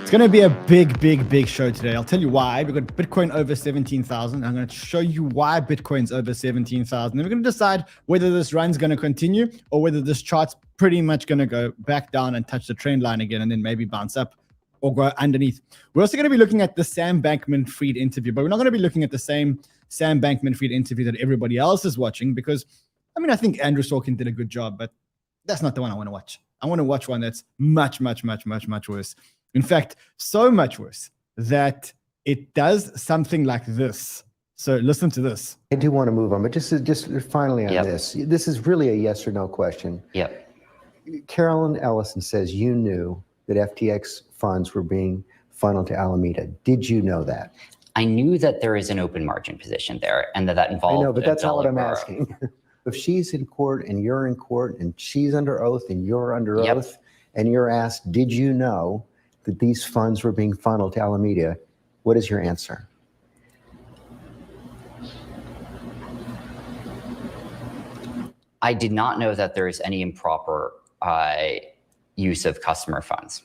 It's going to be a big show today. I'll tell you why. We've got Bitcoin over 17,000. I'm going to show you why Bitcoin's over 17,000. Then we're going to decide whether this run's going to continue or whether this chart's pretty much going to go back down and touch the trend line again and then maybe bounce up or go underneath. We're also going to be looking at the Sam Bankman-Fried interview, but we're not going to be looking at the same Sam Bankman-Fried interview that everybody else is watching because, I mean, I think Andrew Sorkin did a good job, but that's not the one I want to watch. I want to watch one that's much worse. In fact, so much worse that it does something like this. So listen to this. I do want to move on, but just finally on this. This is really a yes or no question. Yep. Carolyn Ellison says you knew that FTX funds were being funneled to Alameda. Did you know that? I knew that there is an open margin position there and that involved. I know, but that's not what I'm asking. If she's in court and you're in court and she's under oath and you're under oath and you're asked, did you know that these funds were being funneled to Alameda, what is your answer? I did not know that there is any improper use of customer funds.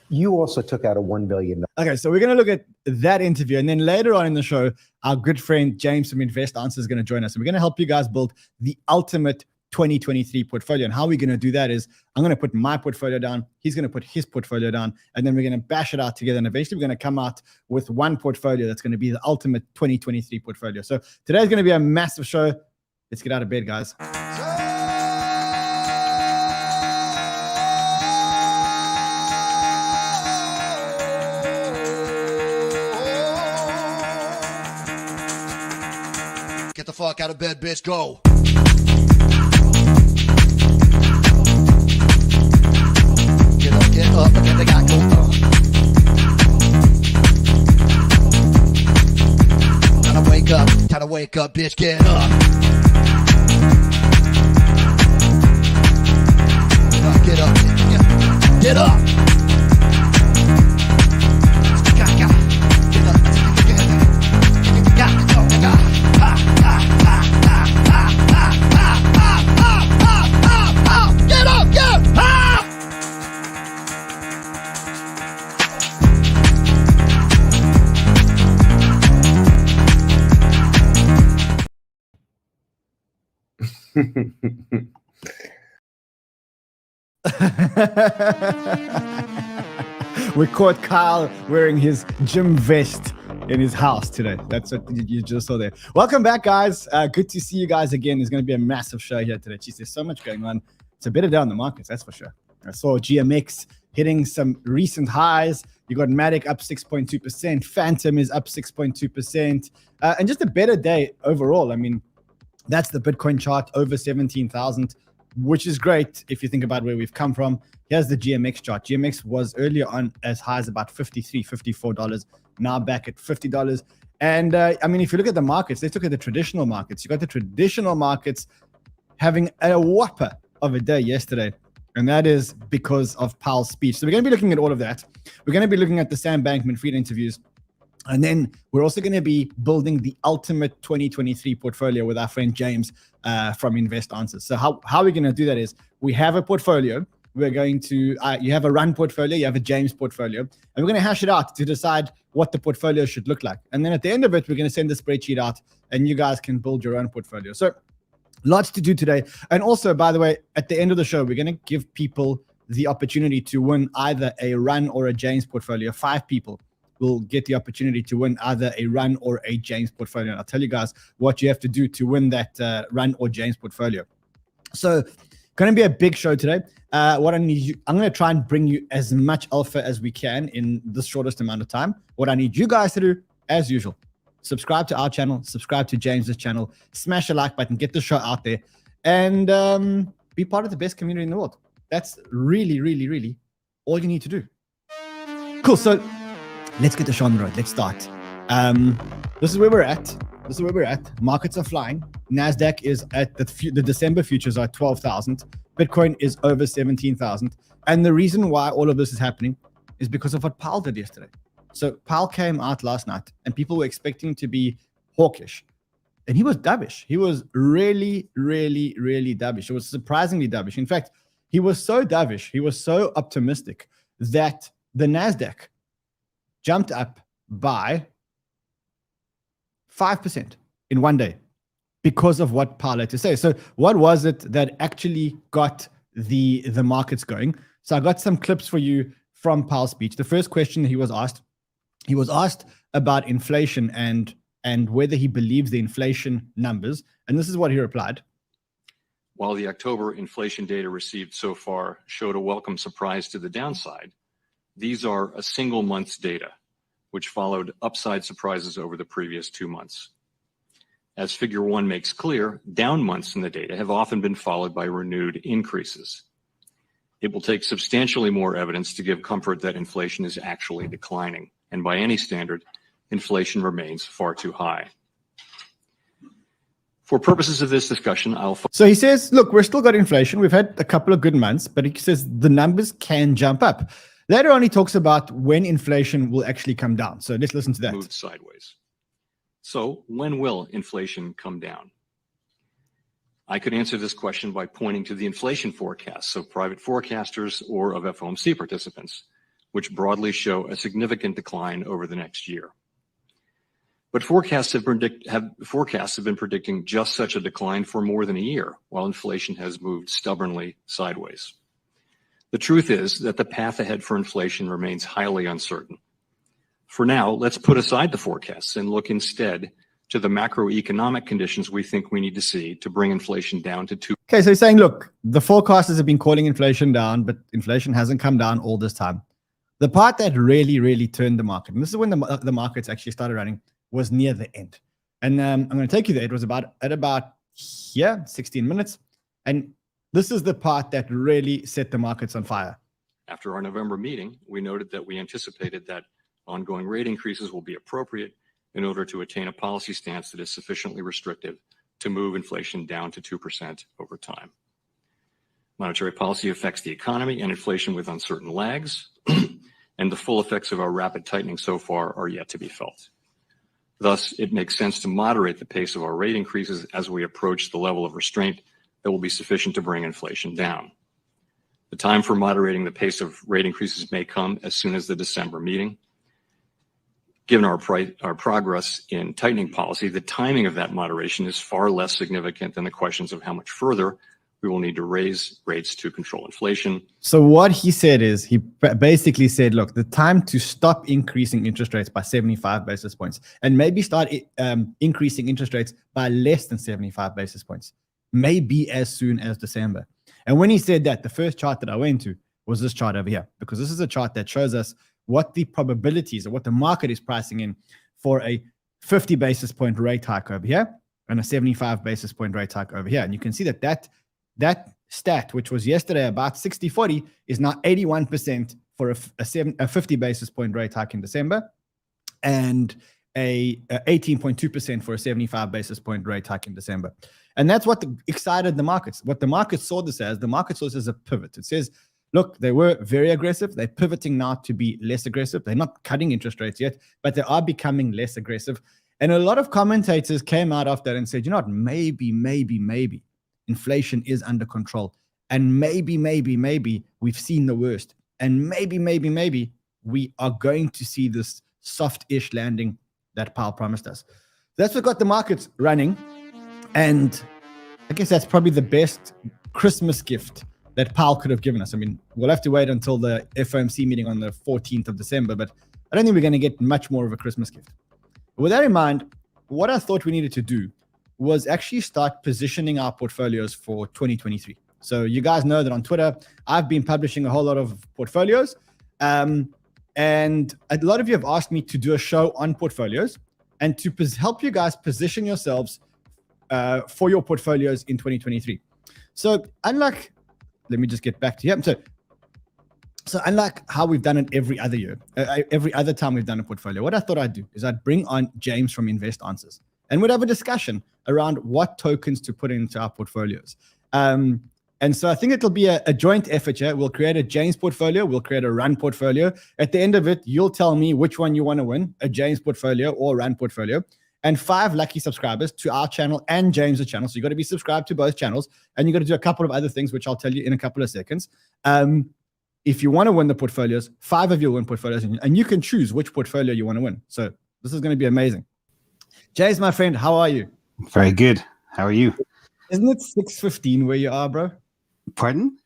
You also took out a $1 billion. Okay, so we're going to look at that interview. And then later on in the show, our good friend James from Invest Answers is going to join us. And we're going to help you guys build the ultimate 2023 portfolio. And how we're going to do that is I'm going to put my portfolio down. He's going to put his portfolio down. And then we're going to bash it out together. And eventually we're going to come out with one portfolio that's going to be the ultimate 2023 portfolio. So today's going to be a massive show. Let's get out of bed, guys. Get the fuck out of bed, bitch. Go. Get up, and then they got go. Time to wake up, bitch. Get up. Get up. Get up. We caught Kyle wearing his gym vest in his house today. That's what you just saw there. Welcome back, guys. Good to see you guys again. There's going to be a massive show here today. Jeez, there's so much going on. It's a better day on the markets, that's for sure. I saw GMX hitting some recent highs. You got Matic up 6.2%. Fantom is up 6.2%. And just a better day overall. I mean, that's the Bitcoin chart over 17,000, which is great if you think about where we've come from. Here's the GMX chart. GMX was earlier on as high as about $53, $54, now back at $50. And I mean, if you look at the markets, let's look at the traditional markets. You got the traditional markets having a whopper of a day yesterday. And that is because of Powell's speech. So we're going to be looking at all of that. We're going to be looking at the Sam Bankman-Fried interviews. And then we're also going to be building the ultimate 2023 portfolio with our friend James from Invest Answers. So how we're going to do that is we have a portfolio. We're going to, you have a Run portfolio, you have a James portfolio, and we're going to hash it out to decide what the portfolio should look like. And then at the end of it, we're going to send the spreadsheet out and you guys can build your own portfolio. So lots to do today. And also, by the way, at the end of the show, we're going to give people the opportunity to win either a Run or a James portfolio. 5 people will get the opportunity to win either a Run or a James portfolio. And I'll tell you guys what you have to do to win that Run or James portfolio. So going to be a big show today. What I need you, I'm going to try and bring you as much alpha as we can in the shortest amount of time. What I need you guys to do, as usual, subscribe to our channel, subscribe to James's channel, smash the like button, get the show out there, and be part of the best community in the world. That's really all you need to do. Cool. So let's get the show on the road. Let's start. This is where we're at. Markets are flying. NASDAQ is at the December futures are at 12,000. Bitcoin is over 17,000. And the reason why all of this is happening is because of what Powell did yesterday. So Powell came out last night and people were expecting to be hawkish. And he was dovish. He was really dovish. It was surprisingly dovish. In fact, he was so dovish, he was so optimistic that the NASDAQ jumped up by 5% in one day because of what Powell had to say. So what was it that actually got the markets going? So I got some clips for you from Powell's speech. The first question he was asked about inflation and whether he believes the inflation numbers. And this is what he replied. While the October inflation data received so far showed a welcome surprise to the downside, these are a single month's data, which followed upside surprises over the previous 2 months. As figure 1 makes clear, down months in the data have often been followed by renewed increases. It will take substantially more evidence to give comfort that inflation is actually declining, and by any standard, inflation remains far too high. For purposes of this discussion, So he says, look, we're still got inflation. We've had a couple of good months, but he says the numbers can jump up. Later on, he talks about when inflation will actually come down. So let's listen to that. Moved sideways. So when will inflation come down? I could answer this question by pointing to the inflation forecasts of private forecasters or of FOMC participants, which broadly show a significant decline over the next year. But forecasts have been predicting just such a decline for more than a year, while inflation has moved stubbornly sideways. The truth is that the path ahead for inflation remains highly uncertain. For now, let's put aside the forecasts and look instead to the macroeconomic conditions we think we need to see to bring inflation down to 2%. Okay, so he's saying, look, the forecasters have been calling inflation down, but inflation hasn't come down all this time. The part that really turned the market, and this is when the markets actually started running, was near the end. And I'm going to take you there. It was about here, 16 minutes. And this is the part that really set the markets on fire. After our November meeting, we noted that we anticipated that ongoing rate increases will be appropriate in order to attain a policy stance that is sufficiently restrictive to move inflation down to 2% over time. Monetary policy affects the economy and inflation with uncertain lags, and the full effects of our rapid tightening so far are yet to be felt. Thus, it makes sense to moderate the pace of our rate increases as we approach the level of restraint that will be sufficient to bring inflation down. The time for moderating the pace of rate increases may come as soon as the December meeting. Given our progress in tightening policy, the timing of that moderation is far less significant than the questions of how much further we will need to raise rates to control inflation. So what he said is, he basically said, look, the time to stop increasing interest rates by 75 basis points and maybe start increasing interest rates by less than 75 basis points may be as soon as December. And when he said that, the first chart that I went to was this chart over here, because this is a chart that shows us what the probabilities or what the market is pricing in for a 50 basis point rate hike over here and a 75 basis point rate hike over here. And you can see that stat, which was yesterday about 60-40, is now 81% for a 50 basis point rate hike in December and a 18.2% for a 75 basis point rate hike in December. And that's what excited the markets. What the market saw this as, a pivot. It says, look, they were very aggressive. They're pivoting now to be less aggressive. They're not cutting interest rates yet, but they are becoming less aggressive. And a lot of commentators came out after that and said, you know what, maybe inflation is under control. And maybe we've seen the worst. And maybe we are going to see this soft-ish landing that Powell promised us. That's what got the markets running. And I guess that's probably the best Christmas gift that Powell could have given us. I mean, we'll have to wait until the FOMC meeting on the 14th of December, but I don't think we're going to get much more of a Christmas gift. With that in mind, what I thought we needed to do was actually start positioning our portfolios for 2023. So you guys know that on Twitter, I've been publishing a whole lot of portfolios. And a lot of you have asked me to do a show on portfolios and to help you guys position yourselves for your portfolios in 2023. So unlike, let me just get back to here. So unlike how we've done it every other year, every other time we've done a portfolio, what I thought I'd do is I'd bring on James from Invest Answers and we'd have a discussion around what tokens to put into our portfolios. And so I think it'll be a joint effort here. We'll create a James portfolio. We'll create a Run portfolio. At the end of it, you'll tell me which one you want to win, a James portfolio or Run portfolio. And 5 lucky subscribers to our channel and James' channel. So you got to be subscribed to both channels. And you got to do a couple of other things, which I'll tell you in a couple of seconds. if you want to win the portfolios, 5 of you win portfolios, and you can choose which portfolio you want to win. So this is going to be amazing. Jace, my friend, how are you? Very good. How are you? Isn't it 6:15 where you are, bro? Pardon?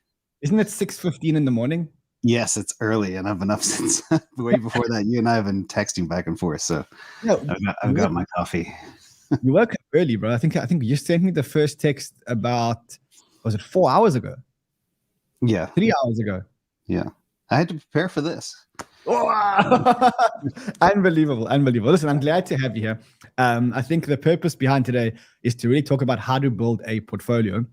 Isn't it 6:15 in the morning? Yes, it's early, and I've been up since way before that. You and I have been texting back and forth, so No, I've got my coffee. you woke up early, bro. I think you sent me the first text about, was it 4 hours ago? Yeah, 3 hours ago. yeah. I had to prepare for this. Unbelievable. Listen, I'm glad to have you here. I think the purpose behind today is to really talk about how to build a portfolio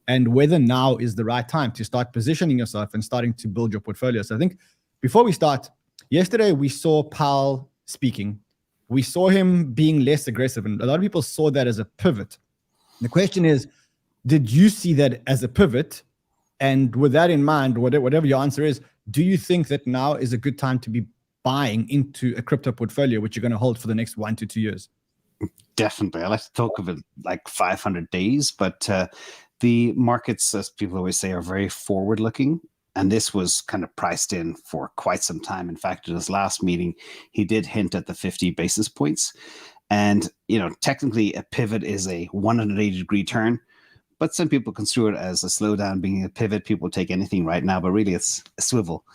and whether now is the right time to start positioning yourself and starting to build your portfolio. So I think before we start, yesterday we saw Powell speaking. We saw him being less aggressive, and a lot of people saw that as a pivot. The question is, did you see that as a pivot? And with that in mind, whatever your answer is, do you think that now is a good time to be buying into a crypto portfolio, which you're going to hold for the next 1 to 2 years? Definitely. I like to talk of it like 500 days, but the markets, as people always say, are very forward-looking. And this was kind of priced in for quite some time. In fact, in his last meeting, he did hint at the 50 basis points. And, technically a pivot is a 180-degree turn. But some people construe it as a slowdown being a pivot. People take anything right now, but really it's a swivel.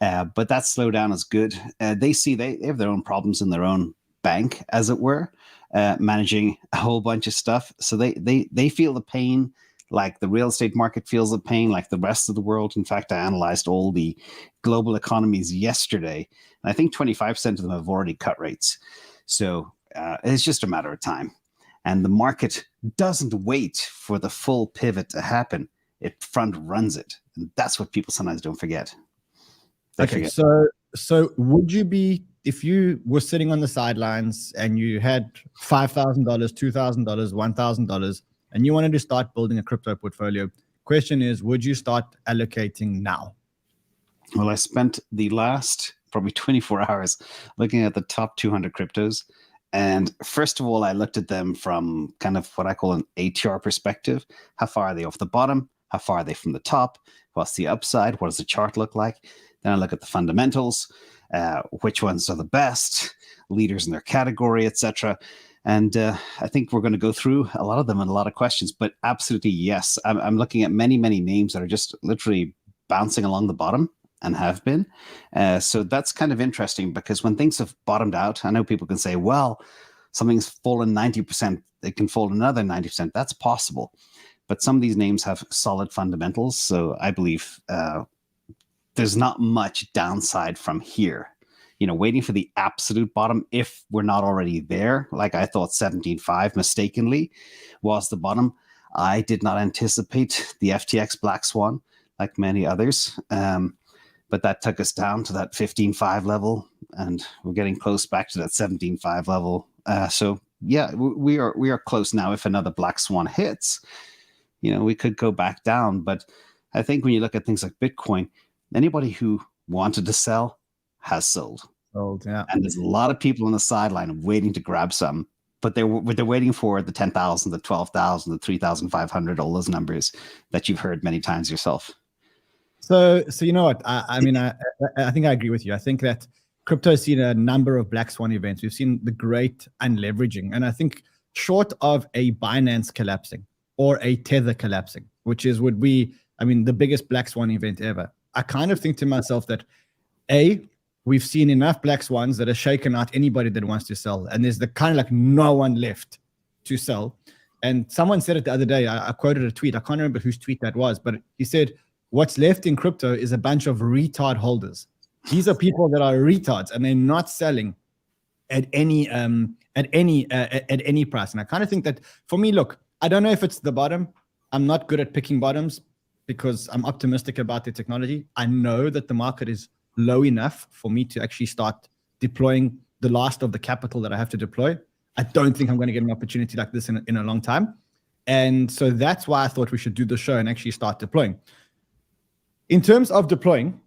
But that slowdown is good. They have their own problems in their own bank, as it were, managing a whole bunch of stuff. So they feel the pain like the real estate market feels the pain, like the rest of the world. In fact, I analyzed all the global economies yesterday, and I think 25% of them have already cut rates. So it's just a matter of time. And the market doesn't wait for the full pivot to happen. It front runs it. And that's what people sometimes don't forget. So would you be, if you were sitting on the sidelines and you had $5,000, $2,000, $1,000, and you wanted to start building a crypto portfolio, question is, would you start allocating now? Well, I spent the last probably 24 hours looking at the top 200 cryptos. And first of all, I looked at them from kind of what I call an ATR perspective. How far are they off the bottom? How far are they from the top? What's the upside? What does the chart look like? Then I look at the fundamentals, which ones are the best, leaders in their category, etc. And I think we're going to go through a lot of them and a lot of questions. But absolutely, yes, I'm looking at many, many names that are just literally bouncing along the bottom and have been. So that's kind of interesting, because when things have bottomed out, I know people can say, well, something's fallen 90%, it can fall another 90%. That's possible. But some of these names have solid fundamentals. So I believe there's not much downside from here. Waiting for the absolute bottom, if we're not already there, like I thought 17.5 mistakenly was the bottom. I did not anticipate the FTX Black Swan like many others. But that took us down to that 15.5 level, and we're getting close back to that 17.5 level. So yeah, we are close now. If another Black Swan hits, we could go back down. But I think when you look at things like Bitcoin, anybody who wanted to sell has sold. Yeah. And there's a lot of people on the sideline waiting to grab some, but they're waiting for the 10,000, the 12,000, the 3,500, all those numbers that you've heard many times yourself. So you know what? I mean, I think I agree with you. I think that crypto has seen a number of Black Swan events. We've seen the great unleveraging. And I think short of a Binance collapsing or a Tether collapsing, which would be the biggest Black Swan event ever, I kind of think to myself that, we've seen enough Black Swans that are shaken out anybody that wants to sell. And there's the kind of like no one left to sell. And someone said it the other day. I quoted a tweet. I can't remember whose tweet that was, but he said, what's left in crypto is a bunch of retard holders. These are people that are retards and they're not selling at any price. And I kind of think that for me, look, I don't know if it's the bottom. I'm not good at picking bottoms because I'm optimistic about the technology. I know that the market is low enough for me to actually start deploying the last of the capital that I have to deploy. I don't think I'm going to get an opportunity like this in a long time. And so that's why I thought we should do the show and actually start deploying. In terms of deploying,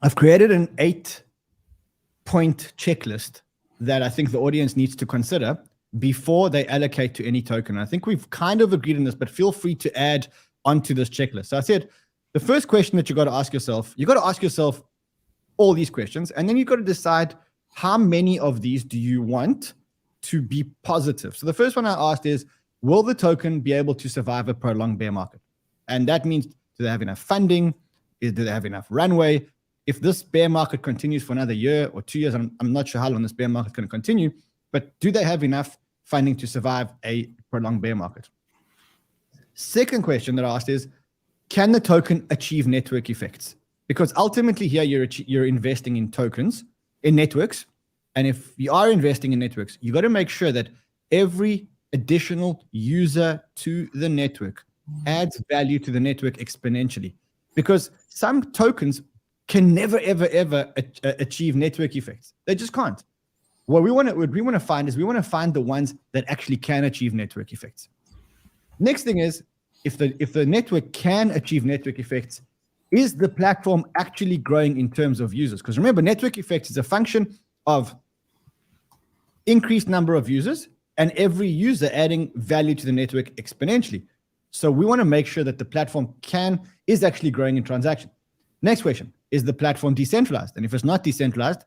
I've created an 8-point checklist that I think the audience needs to consider before they allocate to any token. I think we've kind of agreed on this, but feel free to add onto this checklist. So I said, the first question that you got to ask yourself, all these questions, and then you got to decide how many of these do you want to be positive. So the first one I asked is, will the token be able to survive a prolonged bear market? And that means, do they have enough funding? Do they have enough runway? If this bear market continues for another year or 2 years, I'm not sure how long this bear market is going to continue, but do they have enough funding to survive a prolonged bear market? Second question that I asked is, can the token achieve network effects? Because ultimately here you're investing in tokens, in networks. And if you are investing in networks, you got to make sure that every additional user to the network adds value to the network exponentially. Because some tokens can never, ever, ever achieve network effects. They just can't. What we want to find the ones that actually can achieve network effects. Next thing is, if the network can achieve network effects, is the platform actually growing in terms of users? Because remember, network effects is a function of increased number of users and every user adding value to the network exponentially. So we want to make sure that the platform is actually growing in transaction. Next question, is the platform decentralized? And if it's not decentralized,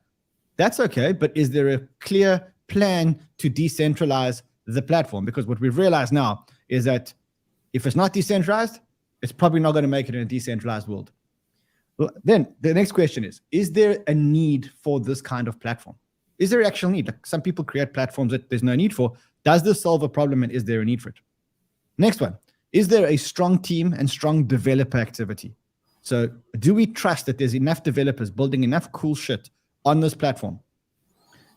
that's okay, but is there a clear plan to decentralize the platform? Because what we've realized now is that if it's not decentralized, it's probably not going to make it in a decentralized world. Well, then the next question is there a need for this kind of platform? Is there actual need? Like some people create platforms that there's no need for. Does this solve a problem and is there a need for it? Next one, is there a strong team and strong developer activity? So do we trust that there's enough developers building enough cool shit on this platform?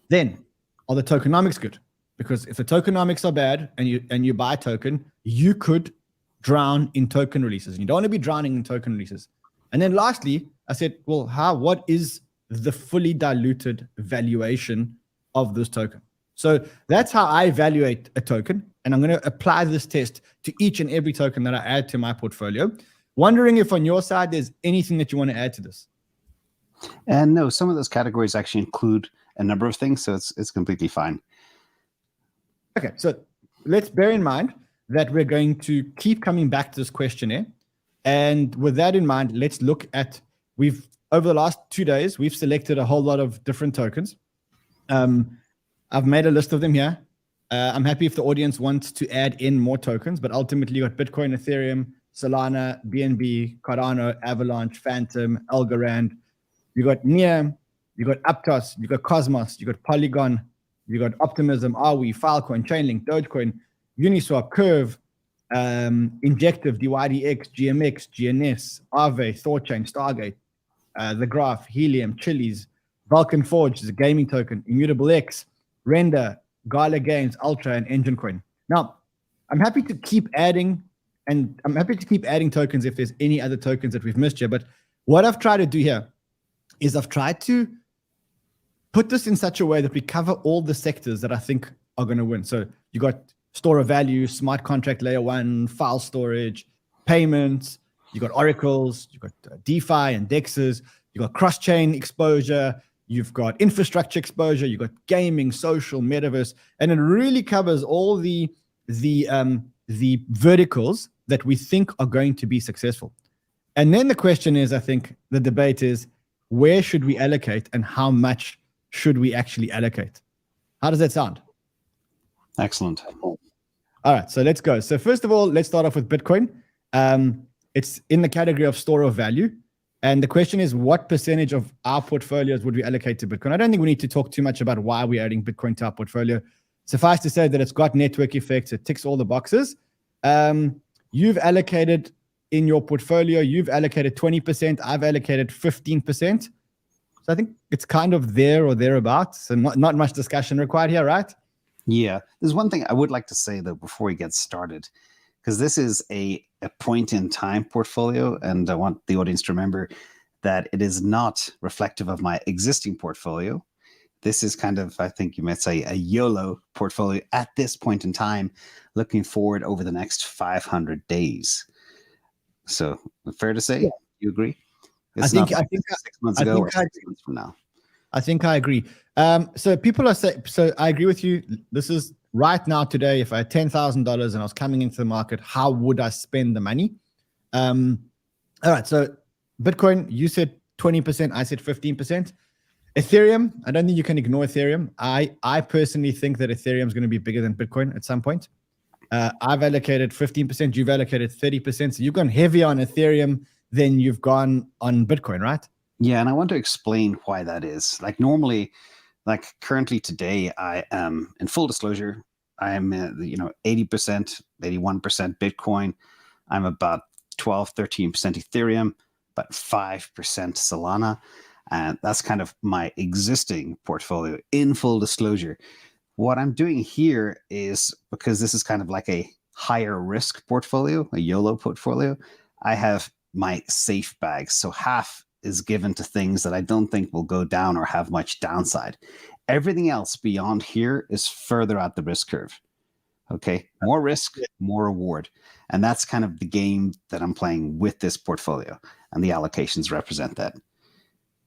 Then are the tokenomics good? Because if the tokenomics are bad and you buy a token, you could drown in token releases. And you don't want to be drowning in token releases. And then lastly, I said, well, what is the fully diluted valuation of this token? So that's how I evaluate a token. And I'm going to apply this test to each and every token that I add to my portfolio. Wondering if on your side, there's anything that you want to add to this. And no, some of those categories actually include a number of things. So it's completely fine. Okay, so let's bear in mind that we're going to keep coming back to this questionnaire. And with that in mind, let's look at, over the last 2 days, we've selected a whole lot of different tokens. I've made a list of them here. I'm happy if the audience wants to add in more tokens, but ultimately you got Bitcoin, Ethereum, Solana, BNB, Cardano, Avalanche, Fantom, Algorand. You got Near, you got Aptos, you got Cosmos, you got Polygon, you got Optimism, Arweave, Vulcan, Chainlink, DogeCoin, Uniswap, Curve, Injective, DYDX, GMX, GNS, Arweave, ThoughtChain, Stargate, The Graph, Helium, Chiliz, Vulcan Forge is a gaming token, Immutable X, Render, Gala Games, Ultra, and Engine Coin. Now, I'm happy to keep adding, and I'm happy to keep adding tokens if there's any other tokens that we've missed here. But what I've tried to do here is I've tried to put this in such a way that we cover all the sectors that I think are going to win. So you got store of value, smart contract layer 1, file storage, payments, you got oracles, you got DeFi and DEXs, you got cross-chain exposure, you've got infrastructure exposure, you got gaming, social, metaverse, and it really covers all the verticals that we think are going to be successful. And then the question is, I think the debate is, where should we allocate and how much should we actually allocate? How does that sound? Excellent. All right, so let's go. So first of all, let's start off with Bitcoin. It's in the category of store of value. And the question is, what percentage of our portfolios would we allocate to Bitcoin? I don't think we need to talk too much about why we're adding Bitcoin to our portfolio. Suffice to say that it's got network effects. It ticks all the boxes. You've allocated in your portfolio, you've allocated 20%. I've allocated 15%. So I think it's kind of there or thereabouts. So not much discussion required here, right? Yeah. There's one thing I would like to say, though, before we get started, because this is a point-in-time portfolio, and I want the audience to remember that it is not reflective of my existing portfolio. This is kind of, I think you might say, a YOLO portfolio at this point in time, looking forward over the next 500 days. So, fair to say? Yeah. You agree? It's I think 6 months ago or 6 months from now. I think I agree. So people are saying, so I agree with you. This is right now today, if I had $10,000 and I was coming into the market, how would I spend the money? All right. So Bitcoin, you said 20%. I said 15%. Ethereum, I don't think you can ignore Ethereum. I personally think that Ethereum is going to be bigger than Bitcoin at some point. I've allocated 15%. You've allocated 30%. So you've gone heavier on Ethereum than you've gone on Bitcoin, right? Yeah, and I want to explain why that is. Like normally, like currently today, I am, in full disclosure, I am 80%, 81% Bitcoin. I'm about 12, 13% Ethereum, about 5% Solana. And that's kind of my existing portfolio in full disclosure. What I'm doing here is, because this is kind of like a higher risk portfolio, a YOLO portfolio, I have my safe bags. So half is given to things that I don't think will go down or have much downside. Everything else beyond here is further out the risk curve. Okay, more risk, more reward. And that's kind of the game that I'm playing with this portfolio. And the allocations represent that.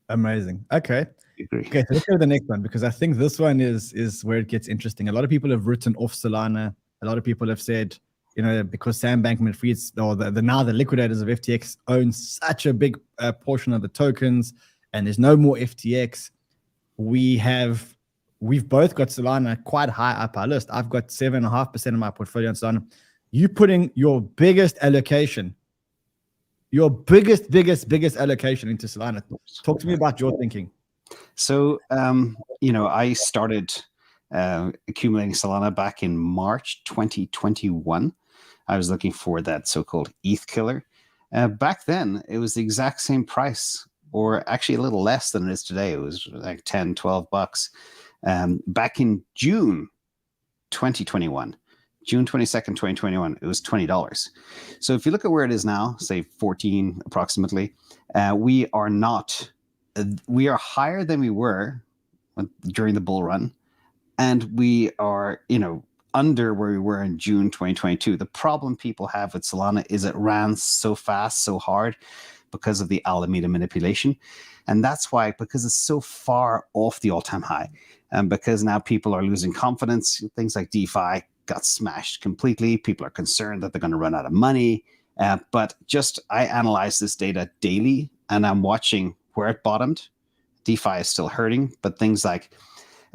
Amazing. Okay. Agree. Okay, so let's go to the next one, because I think this one is where it gets interesting. A lot of people have written off Solana. A lot of people have said, because Sam Bankman-Fried, or now the liquidators of FTX own such a big portion of the tokens, and there's no more FTX. We've both got Solana quite high up our list. I've got 7.5% of my portfolio on Solana. You putting your biggest allocation, your biggest allocation into Solana. Talk to me about your thinking. So, I started accumulating Solana back in March 2021. I was looking for that so-called ETH killer. Back then, it was the exact same price, or actually a little less than it is today. It was like 10, 12 bucks. Back in June 2021, June 22nd, 2021, it was $20. So if you look at where it is now, say 14 approximately, we are higher than we were during the bull run, and we are, under where we were in June 2022. The problem people have with Solana is it ran so fast, so hard because of the Alameda manipulation. And that's why, because it's so far off the all-time high, and because now people are losing confidence, things like DeFi got smashed completely. People are concerned that they're going to run out of money. But I analyze this data daily, and I'm watching where it bottomed. DeFi is still hurting, but things like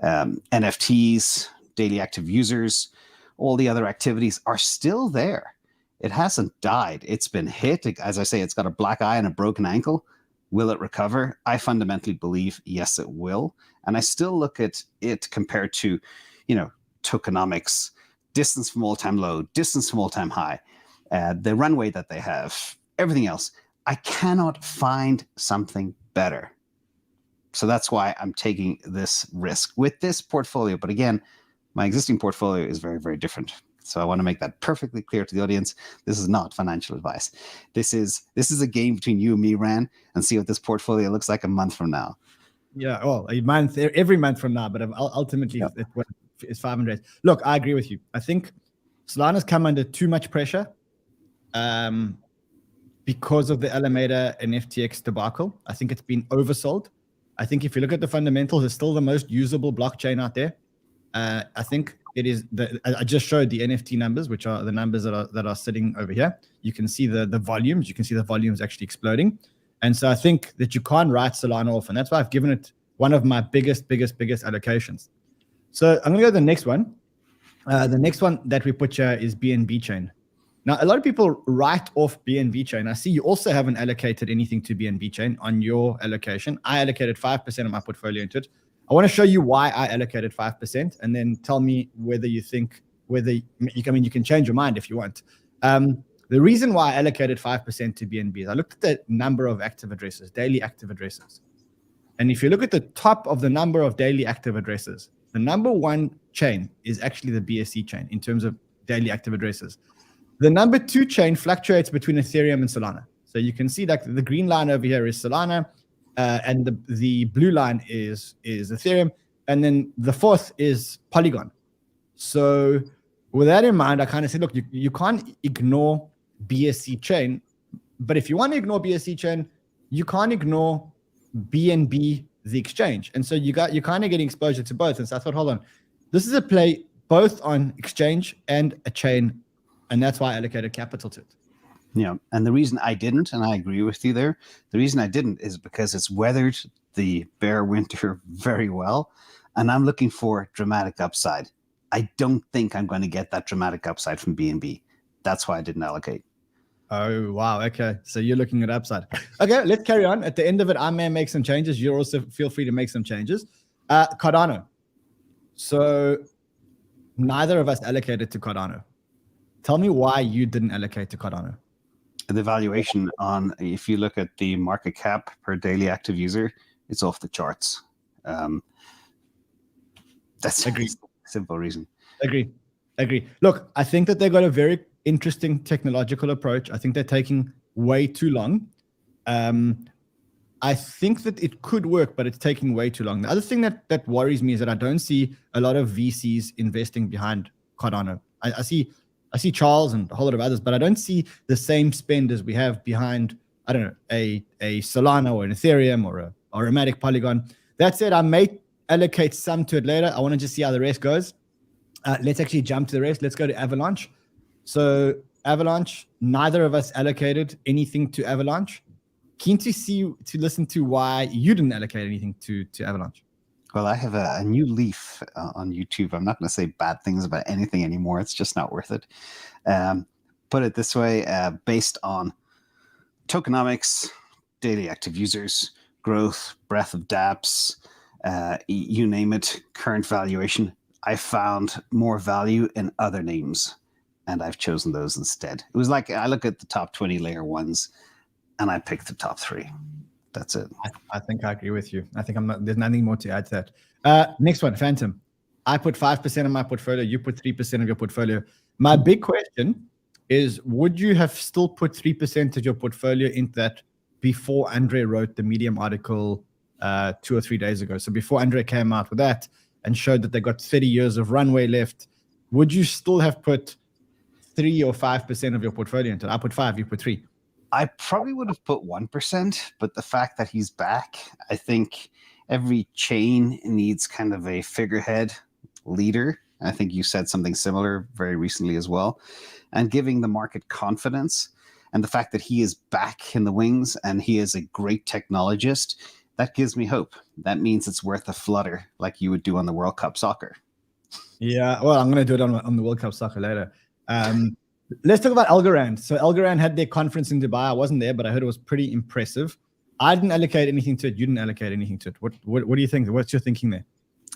NFTs, daily active users, all the other activities are still there. It hasn't died. It's been hit. As I say, it's got a black eye and a broken ankle. Will it recover? I fundamentally believe, yes, it will. And I still look at it compared to, tokenomics, distance from all-time low, distance from all-time high, the runway that they have, everything else. I cannot find something better. So that's why I'm taking this risk with this portfolio. But again, my existing portfolio is very, very different. So I want to make that perfectly clear to the audience. This is not financial advice. This is a game between you and me, Ran, and see what this portfolio looks like a month from now. Yeah, well, every month from now, but ultimately it's 500 days. Look, I agree with you. I think Solana's come under too much pressure because of the Alameda and FTX debacle. I think it's been oversold. I think if you look at the fundamentals, it's still the most usable blockchain out there. I think it is. I just showed the NFT numbers, which are the numbers that are sitting over here. You can see the volumes. You can see the volumes actually exploding. And so I think that you can't write Solana off, and that's why I've given it one of my biggest allocations. So I'm going to go to the next one. The next one that we put here is BNB chain. Now, a lot of people write off BNB chain. I see you also haven't allocated anything to BNB chain on your allocation. I allocated 5% of my portfolio into it. I want to show you why I allocated 5%, and then tell me whether you think you can change your mind if you want. The reason why I allocated 5% to BNB is I looked at the number of active addresses, daily active addresses. And if you look at the top of the number of daily active addresses, the number one chain is actually the BSC chain in terms of daily active addresses. The number two chain fluctuates between Ethereum and Solana. So you can see that the green line over here is Solana, and the blue line is Ethereum, and then the fourth is Polygon. So with that in mind, I kind of said, look, you can't ignore BSC chain, but if you want to ignore BSC chain, you can't ignore BNB, the exchange. And so you're kind of getting exposure to both. And so I thought, hold on, this is a play both on exchange and a chain, and that's why I allocated capital to it. And the reason I didn't, and I agree with you there, the reason I didn't is because it's weathered the bear winter very well, and I'm looking for dramatic upside. I don't think I'm going to get that dramatic upside from BNB. That's why I didn't allocate. Oh, wow. Okay. So you're looking at upside. Okay, let's carry on. At the end of it, I may make some changes. You also feel free to make some changes. Cardano. So neither of us allocated to Cardano. Tell me why you didn't allocate to Cardano. The valuation on, if you look at the market cap per daily active user, it's off the charts. That's a simple reason. Agree. Look, I think that they got a very interesting technological approach. I think they're taking way too long. I think that it could work, but it's taking way too long. The other thing that worries me is that I don't see a lot of VCs investing behind Cardano. I see Charles and a whole lot of others, but I don't see the same spend as we have behind, I don't know, a Solana or an Ethereum or a Matic Polygon. That said, I may allocate some to it later. I want to just see how the rest goes. Let's actually jump to the rest. Let's go to Avalanche. So Avalanche, neither of us allocated anything to Avalanche. Keen to listen to why you didn't allocate anything to Avalanche. Well, I have a new leaf on YouTube. I'm not going to say bad things about anything anymore. It's just not worth it. Put it this way, based on tokenomics, daily active users, growth, breadth of dApps, you name it, current valuation, I found more value in other names, and I've chosen those instead. It was like I look at the top 20 layer ones, and I picked the top 3. That's it. I think I agree with you. I think there's nothing more to add to that. Next one, Fantom. I put 5% of my portfolio. You put 3% of your portfolio. My big question is, would you have still put 3% of your portfolio into that before Andre wrote the Medium article 2 or 3 days ago? So before Andre came out with that and showed that they got 30 years of runway left, would you still have put 3 or 5% of your portfolio into it? I put 5, you put 3. I probably would have put 1%, but the fact that he's back, I think every chain needs kind of a figurehead leader. I think you said something similar very recently as well. And giving the market confidence, and the fact that he is back in the wings and he is a great technologist, that gives me hope. That means it's worth a flutter like you would do on the World Cup soccer. Yeah, well, I'm going to do it on the World Cup soccer later. Let's talk about Algorand. So Algorand had their conference in Dubai. I wasn't there, but I heard it was pretty impressive. I didn't allocate anything to it. You didn't allocate anything to it. What do you think? What's your thinking there?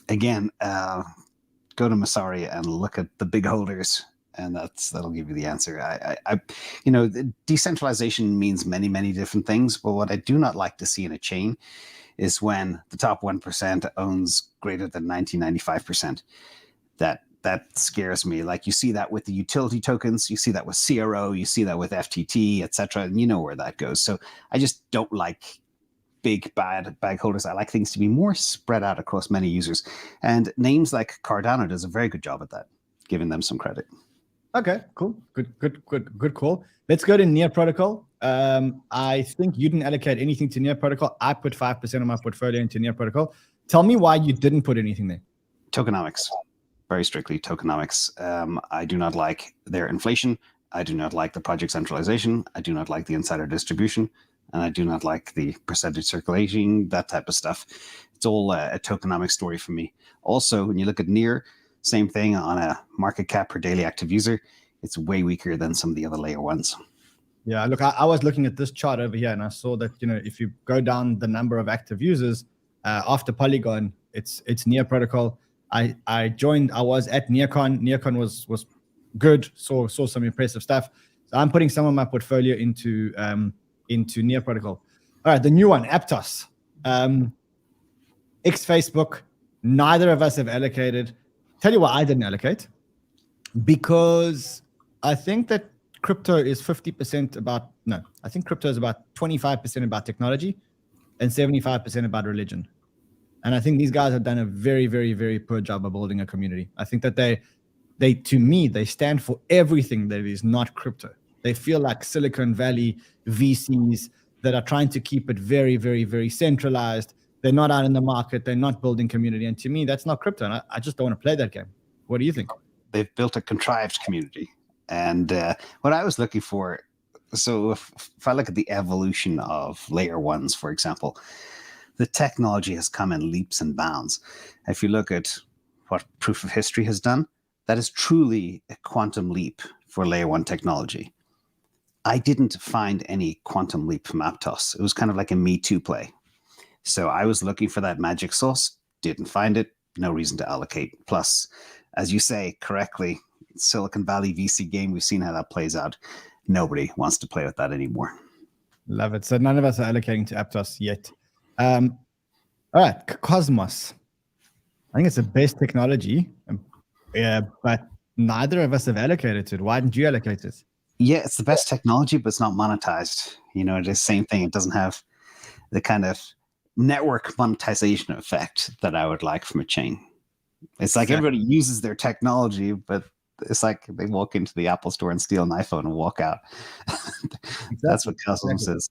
Again, go to Masari and look at the big holders, and that'll give you the answer. Decentralization means many, many different things, but what I do not like to see in a chain is when the top 1% owns greater than 95%. That scares me. Like, you see that with the utility tokens, you see that with CRO, you see that with FTT, etc., and you know where that goes. So I just don't like big bad bag holders. I like things to be more spread out across many users. And names like Cardano does a very good job at that, giving them some credit. Okay, cool. Good call. Let's go to Near Protocol. I think you didn't allocate anything to Near Protocol. I put 5% of my portfolio into Near Protocol. Tell me why you didn't put anything there. Tokenomics. Very strictly tokenomics. I do not like their inflation. I do not like the project centralization. I do not like the insider distribution. And I do not like the percentage circulating, that type of stuff. It's all a tokenomic story for me. Also, when you look at Near, same thing on a market cap per daily active user. It's way weaker than some of the other layer ones. Yeah, look, I was looking at this chart over here, and I saw that, if you go down the number of active users after Polygon, it's Near Protocol. I was at NearCon. NearCon was good, saw some impressive stuff. So I'm putting some of my portfolio into Near Protocol. All right, the new one, Aptos. Ex-Facebook, neither of us have allocated. Tell you why I didn't allocate. Because I think that crypto is 50% I think crypto is about 25% about technology and 75% about religion. And I think these guys have done a very, very, very poor job of building a community. I think that they to me, they stand for everything that is not crypto. They feel like Silicon Valley VCs that are trying to keep it very, very, very centralized. They're not out in the market. They're not building community. And to me, that's not crypto. And I just don't want to play that game. What do you think? They've built a contrived community. And what I was looking for So if I look at the evolution of layer ones, for example, the technology has come in leaps and bounds. If you look at what proof of history has done, that is truly a quantum leap for layer one technology. I didn't find any quantum leap from Aptos. It was kind of like a Me Too play. So I was looking for that magic sauce, didn't find it, no reason to allocate. Plus, as you say correctly, Silicon Valley VC game, we've seen how that plays out. Nobody wants to play with that anymore. Love it. So none of us are allocating to Aptos yet. All right, Cosmos. I think it's the best technology, but neither of us have allocated to it. Why didn't you allocate it? Yeah, it's the best technology, but it's not monetized. You know, it is the same thing. It doesn't have the kind of network monetization effect that I would like from a chain. It's like everybody uses their technology, but it's like they walk into the Apple store and steal an iPhone and walk out. That's what Cosmos is.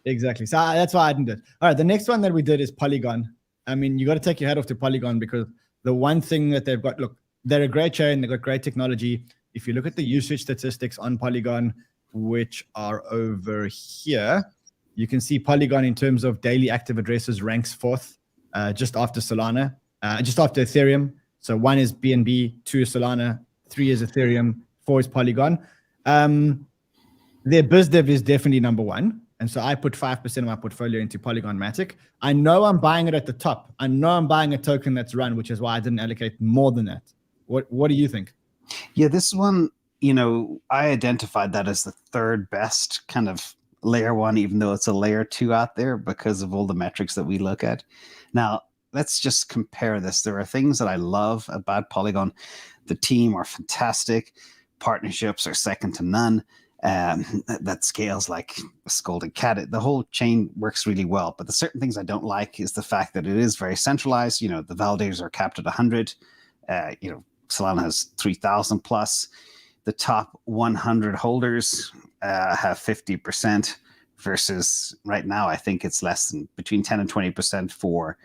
Exactly. So that's why I didn't do it. All right, the next one that we did is Polygon. I mean, you got to take your hat off to Polygon because the one thing that they've got, look, they're a great chain. They've got great technology. If you look at the usage statistics on Polygon, which are over here, you can see Polygon in terms of daily active addresses ranks fourth, just after Solana, just after Ethereum. So 1 is BNB, 2 is Solana, 3 is Ethereum, 4 is Polygon. Their BizDev is definitely number 1. And so I put 5% of my portfolio into Polygon Matic. I know I'm buying it at the top. I know I'm buying a token that's run, which is why I didn't allocate more than that. What do you think? Yeah, this one, you know, I identified that as the third best kind of layer one, even though it's a layer 2 out there because of all the metrics that we look at. Now, let's just compare this. There are things that I love about Polygon. The team are fantastic. Partnerships are second to none. That scales like a scolded cat. The whole chain works really well. But the certain things I don't like is the fact that it is very centralized. You know, the validators are capped at 100. You know, Solana has 3,000 plus. The top 100 holders have 50% versus right now, I think it's less than between 10 and 20% for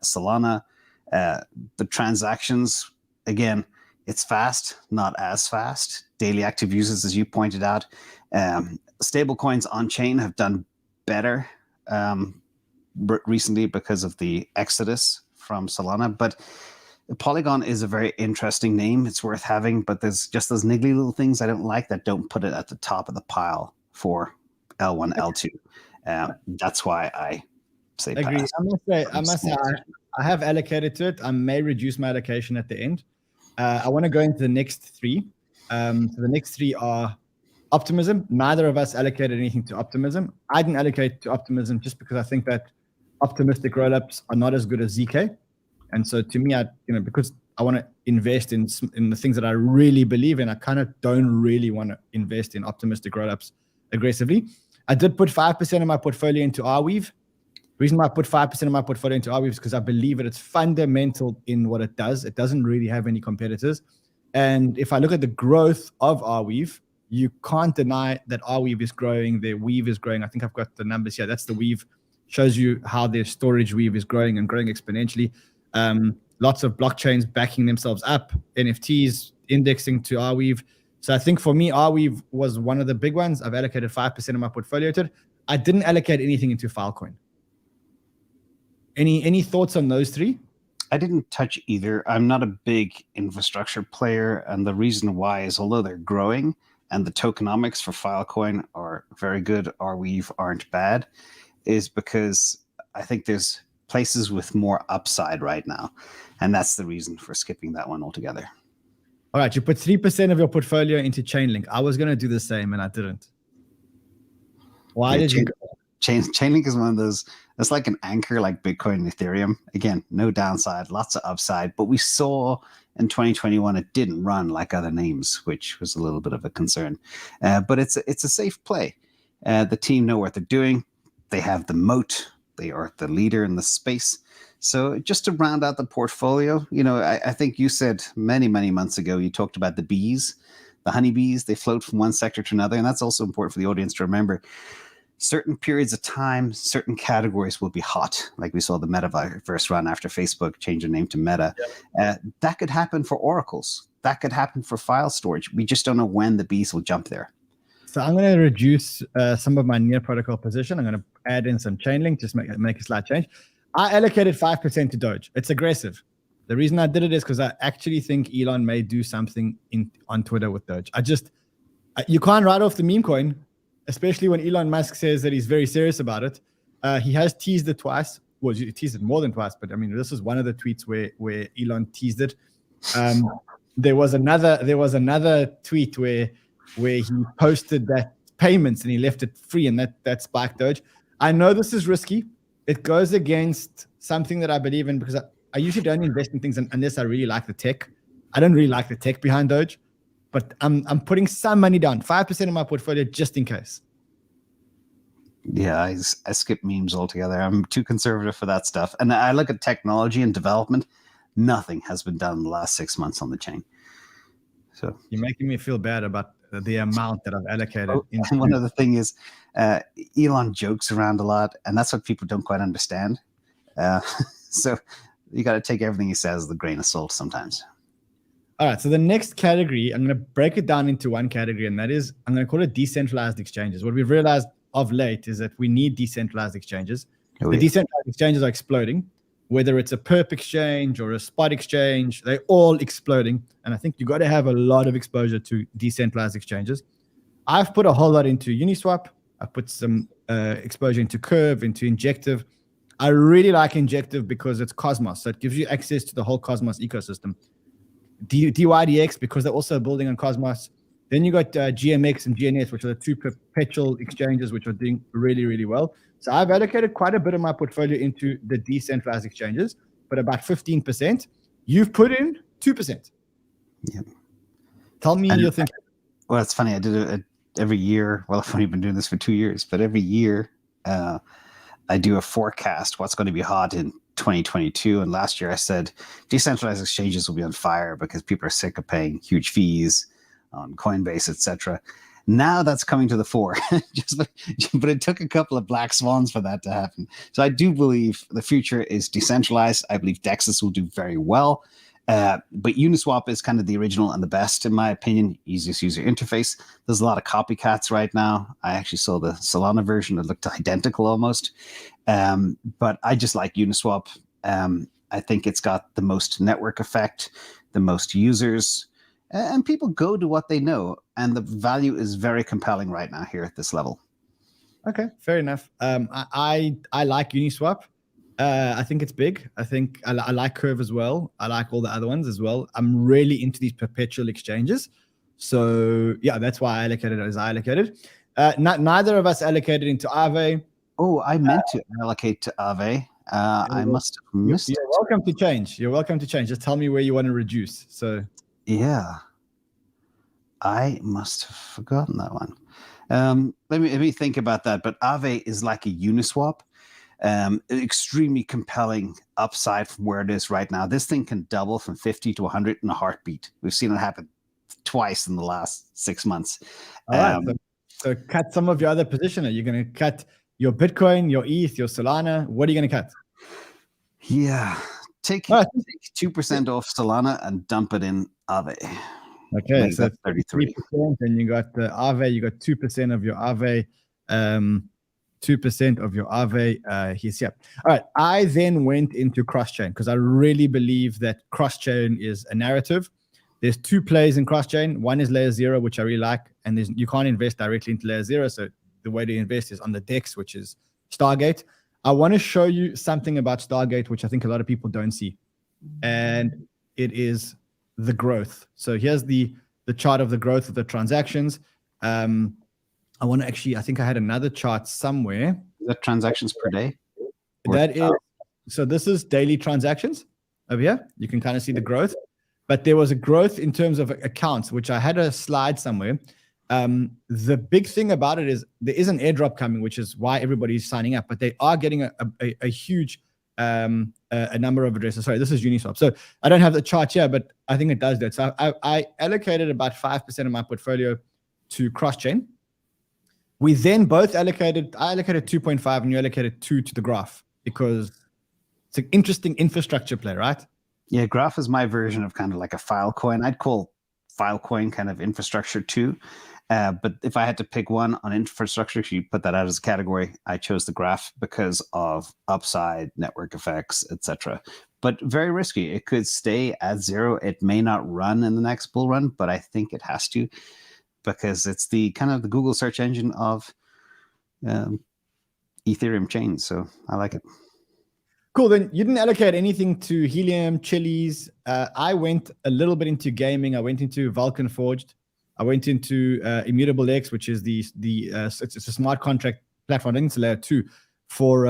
Solana. The transactions, again, it's fast, not as fast. Daily active users, as you pointed out. Stable coins on chain have done better recently because of the exodus from Solana. But Polygon is a very interesting name. It's worth having, but there's just those niggly little things I don't like that don't put it at the top of the pile for L1, L2. That's why I say agree. pass. I must say, I have allocated to it. I may reduce my allocation at the end. I want to go into the next 3. So the next 3 are Optimism. Neither of us allocated anything to Optimism. I didn't allocate to Optimism just because I think that optimistic rollups are not as good as ZK. And so to me, because I want to invest in the things that I really believe in, I kind of don't really want to invest in optimistic rollups aggressively. I did put 5% of my portfolio into Arweave. The reason why I put 5% of my portfolio into Arweave is because I believe that it's fundamental in what it does. It doesn't really have any competitors. And if I look at the growth of Arweave, you can't deny that Arweave is growing. Their Weave is growing. I think I've got the numbers here. That's the Weave. Shows you how their storage Weave is growing and growing exponentially. Lots of blockchains backing themselves up, NFTs indexing to Arweave. So I think for me, Arweave was one of the big ones. I've allocated 5% of my portfolio to it. I didn't allocate anything into Filecoin. Any thoughts on those 3? I didn't touch either. I'm not a big infrastructure player, and the reason why is although they're growing and the tokenomics for Filecoin are very good, Arweave aren't bad, is because I think there's places with more upside right now, and that's the reason for skipping that one altogether. All right, you put 3% of your portfolio into Chainlink. I was going to do the same, and I didn't. Why did you? Chainlink is one of those. It's like an anchor, like Bitcoin and Ethereum. Again, no downside, lots of upside. But we saw in 2021 it didn't run like other names, which was a little bit of a concern. But it's a safe play. The team know what they're doing. They have the moat. They are the leader in the space. So just to round out the portfolio, you know, I think you said many, many months ago, you talked about the bees, the honeybees. They float from one sector to another. And that's also important for the audience to remember. Certain periods of time, certain categories will be hot, like we saw the metaverse run after Facebook changed their name to Meta. Yep. That could happen for oracles. That could happen for file storage. We just don't know when the bees will jump there. So I'm going to reduce some of my near protocol position. I'm going to add in some Chainlink, just make a slight change. I allocated 5% to Doge. It's aggressive. The reason I did it is because I actually think Elon may do something on Twitter with Doge. You can't write off the meme coin, especially when Elon Musk says that he's very serious about it. He has teased it twice. Well, he teased it more than twice, but I mean, this is one of the tweets where Elon teased it. There was another tweet where he posted that payments and he left it free, and that spiked Doge. I know this is risky. It goes against something that I believe in, because I usually don't invest in things unless I really like the tech. I don't really like the tech behind Doge, but I'm putting some money down, 5% of my portfolio, just in case. Yeah, I skip memes altogether. I'm too conservative for that stuff. And I look at technology and development. Nothing has been done in the last 6 months on the chain. So you're making me feel bad about the amount that I've allocated. And one other thing is, Elon jokes around a lot, and that's what people don't quite understand. So you got to take everything he says with a grain of salt sometimes. All right. So the next category, I'm going to break it down into one category, and that is, I'm going to call it decentralized exchanges. What we've realized of late is that we need decentralized exchanges. The decentralized exchanges are exploding, whether it's a perp exchange or a spot exchange, they're all exploding. And I think you got to have a lot of exposure to decentralized exchanges. I've put a whole lot into Uniswap. I put some exposure into Curve, into Injective. I really like Injective because it's Cosmos. So it gives you access to the whole Cosmos ecosystem. DYDX, because they're also building on Cosmos. Then you got GMX and GNS, which are the two perpetual exchanges, which are doing really, really well. So I've allocated quite a bit of my portfolio into the decentralized exchanges, but about 15%. You've put in 2%. Yeah. Tell me your thinking. Well, it's funny. I did it every year. Well, I've only been doing this for 2 years, but every year I do a forecast what's going to be hot in 2022. And last year I said decentralized exchanges will be on fire because people are sick of paying huge fees on Coinbase, etc. Now that's coming to the fore. But it took a couple of black swans for that to happen. So I do believe the future is decentralized. I believe Dexus will do very well. But Uniswap is kind of the original and the best, in my opinion. Easiest user interface. There's a lot of copycats right now. I actually saw the Solana version that looked identical almost. But I just like Uniswap. I think it's got the most network effect, the most users, and people go to what they know. And the value is very compelling right now here at this level. Okay, fair enough. I like Uniswap. I think it's big. I think I like Curve as well. I like all the other ones as well. I'm really into these perpetual exchanges. So yeah, that's why I allocated as I allocated. Neither of us allocated into AAVE. Oh, I meant to allocate to AAVE. I must have missed it. You're welcome to change. You're welcome to change. Just tell me where you want to reduce. So yeah, I must have forgotten that one. Let me think about that. But AAVE is like a Uniswap. Extremely compelling upside from where it is right now. This thing can double from 50 to 100 in a heartbeat. We've seen it happen twice in the last 6 months. All right, so cut some of your other position. Are you going to cut your Bitcoin, your ETH, your Solana? What are you going to cut? Yeah, take 2% off Solana and dump it in AAVE. Okay, so 33%. And you got the AAVE. You got 2% of your AAVE. 2% of your AAVE he's here. All right. I then went into cross-chain because I really believe that cross-chain is a narrative. There's two plays in cross-chain. One is layer 0, which I really like, and you can't invest directly into layer 0. So the way to invest is on the DEX, which is Stargate. I want to show you something about Stargate, which I think a lot of people don't see, and it is the growth. So here's the chart of the growth of the transactions. I want to actually, I think I had another chart somewhere. Is that transactions per day? That is, so this is daily transactions over here. You can kind of see the growth, but there was a growth in terms of accounts, which I had a slide somewhere. The big thing about it is there is an airdrop coming, which is why everybody's signing up, but they are getting a huge a number of addresses. Sorry, this is Uniswap. So I don't have the chart here, but I think it does that. So I allocated about 5% of my portfolio to cross-chain. We then both allocated, I allocated 2.5 and you allocated 2 to the graph because it's an interesting infrastructure play, right? Yeah, graph is my version of kind of like a Filecoin. I'd call Filecoin kind of infrastructure too. But if I had to pick one on infrastructure, if you put that out as a category, I chose the graph because of upside, network effects, etc. But very risky. It could stay at zero. It may not run in the next bull run, but I think it has to, because it's the kind of the Google search engine of Ethereum chains. So I like it. Cool. Then you didn't allocate anything to Helium, Chili's. I went a little bit into gaming. I went into Vulcan Forged. I went into Immutable X, which is it's a smart contract platform. I think it's layer 2 for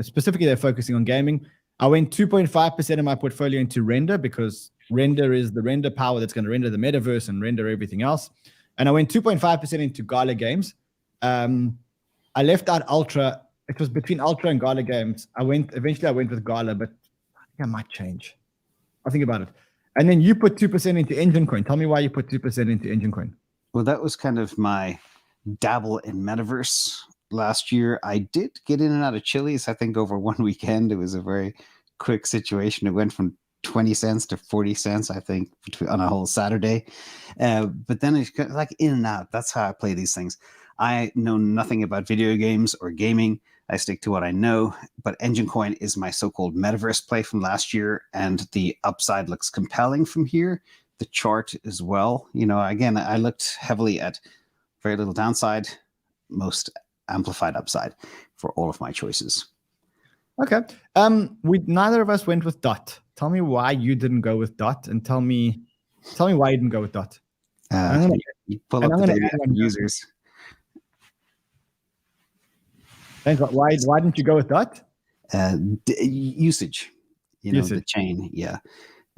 specifically they're focusing on gaming. I went 2.5% of my portfolio into Render, because Render is the render power that's going to render the metaverse and render everything else. And I went 2.5% into Gala Games. I left out Ultra. It was between Ultra and Gala Games. Eventually I went with Gala, but I think I might change. I'll think about it. And then you put 2% into Engine Coin. Tell me why you put 2% into Engine Coin. Well, that was kind of my dabble in metaverse last year. I did get in and out of Chili's, I think, over one weekend. It was a very quick situation. It went from 20 cents to 40 cents, I think, on a whole Saturday. But then it's like in and out. That's how I play these things. I know nothing about video games or gaming. I stick to what I know, but Engine Coin is my so-called metaverse play from last year, and the upside looks compelling from here. The chart as well. You know, again, I looked heavily at very little downside, most amplified upside for all of my choices. Okay. Neither of us went with DOT. Tell me why you didn't go with DOT, and tell me why you didn't go with DOT. You pull up the data users. Thanks. Why didn't you go with DOT? Usage, the chain, yeah.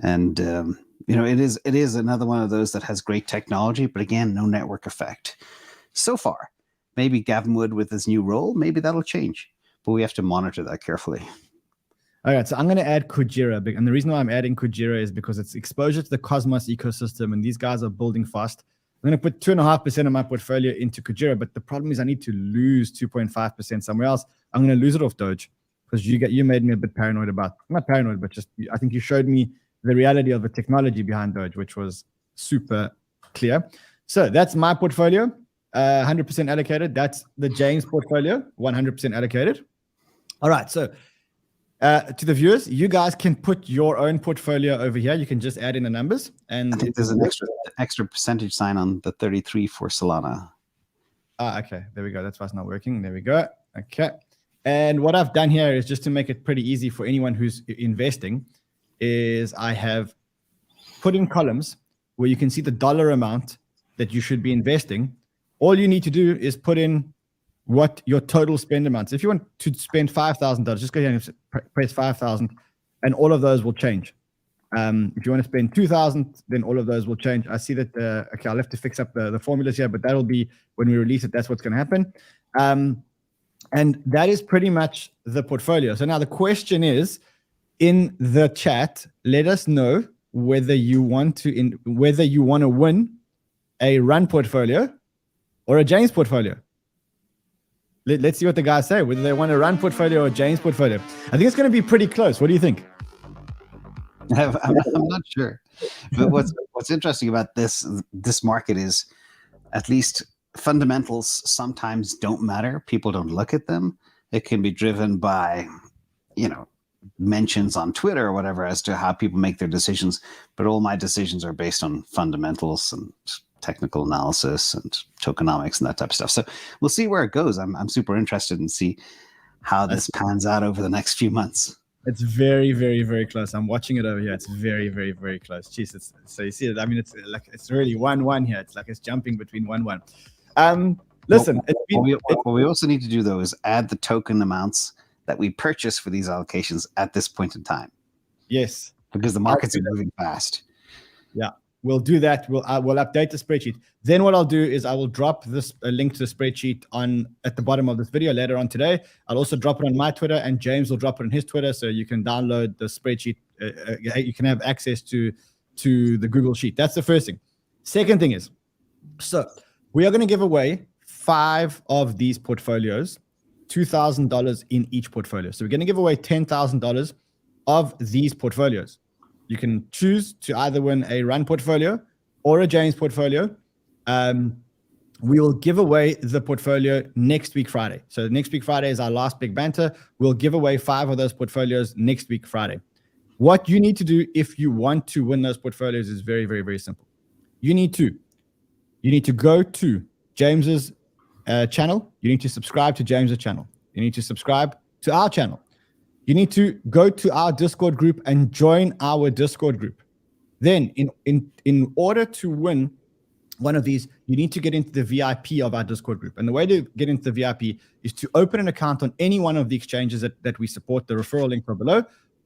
And it is another one of those that has great technology, but again, no network effect so far. Maybe Gavin Wood with his new role, maybe that'll change, but we have to monitor that carefully. All right, so I'm going to add Kujira, and the reason why I'm adding Kujira is because it's exposure to the Cosmos ecosystem, and these guys are building fast. I'm going to put 2.5% of my portfolio into Kujira, but the problem is I need to lose 2.5% somewhere else. I'm going to lose it off Doge, because you made me a bit paranoid about, not paranoid, but just I think you showed me the reality of the technology behind Doge, which was super clear. So that's my portfolio, 100% allocated. That's the James portfolio, 100% allocated. All right, so to the viewers, you guys can put your own portfolio over here. You can just add in the numbers. And I think there's an extra percentage sign on the 33 for Solana. Okay, there we go. That's why it's not working. There we go. Okay. And what I've done here is just to make it pretty easy for anyone who's investing, is I have put in columns where you can see the dollar amount that you should be investing. All you need to do is put in what your total spend amounts. If you want to spend $5,000, just go ahead and press 5,000, and all of those will change. If you want to spend 2,000, then all of those will change. I see that. Okay, I'll have to fix up the formulas here, but that'll be when we release it. That's what's going to happen. And that is pretty much the portfolio. So now the question is, in the chat, let us know whether you want to win a run portfolio or a James portfolio. Let's see what the guys say, whether they want a run portfolio or a James portfolio. I think it's going to be pretty close. What do you think? I'm not sure. But what's interesting about this market is, at least fundamentals sometimes don't matter. People don't look at them. It can be driven by, mentions on Twitter or whatever as to how people make their decisions. But all my decisions are based on fundamentals and technical analysis and tokenomics and that type of stuff. So we'll see where it goes. I'm super interested in see how this pans out over the next few months. It's very, very, very close. I'm watching it over here. It's very, very, very close. Jeez, so you see it. I mean, it's really 1-1 here. It's like it's jumping between 1-1. Listen, what we also need to do though is add the token amounts that we purchase for these allocations at this point in time. Yes, because the markets are moving fast. Yeah. We'll do that. We'll update the spreadsheet. Then what I'll do is I will drop a link to the spreadsheet at the bottom of this video later on today. I'll also drop it on my Twitter, and James will drop it on his Twitter, so you can download the spreadsheet. You can have access to the Google Sheet. That's the first thing. Second thing is, so we are going to give away 5 of these portfolios, $2,000 in each portfolio. So we're going to give away $10,000 of these portfolios. You can choose to either win a run portfolio or a James portfolio, We will give away the portfolio next week, Friday. So next week, Friday is our last big banter. We'll give away 5 of those portfolios next week, Friday. What you need to do if you want to win those portfolios is very, very, very simple. You need to go to James's channel. You need to subscribe to James's channel. You need to subscribe to our channel. You need to go to our Discord group and join our Discord group. Then in order to win one of these, you need to get into the VIP of our Discord group. And the way to get into the VIP is to open an account on any one of the exchanges that we support. The referral link are below,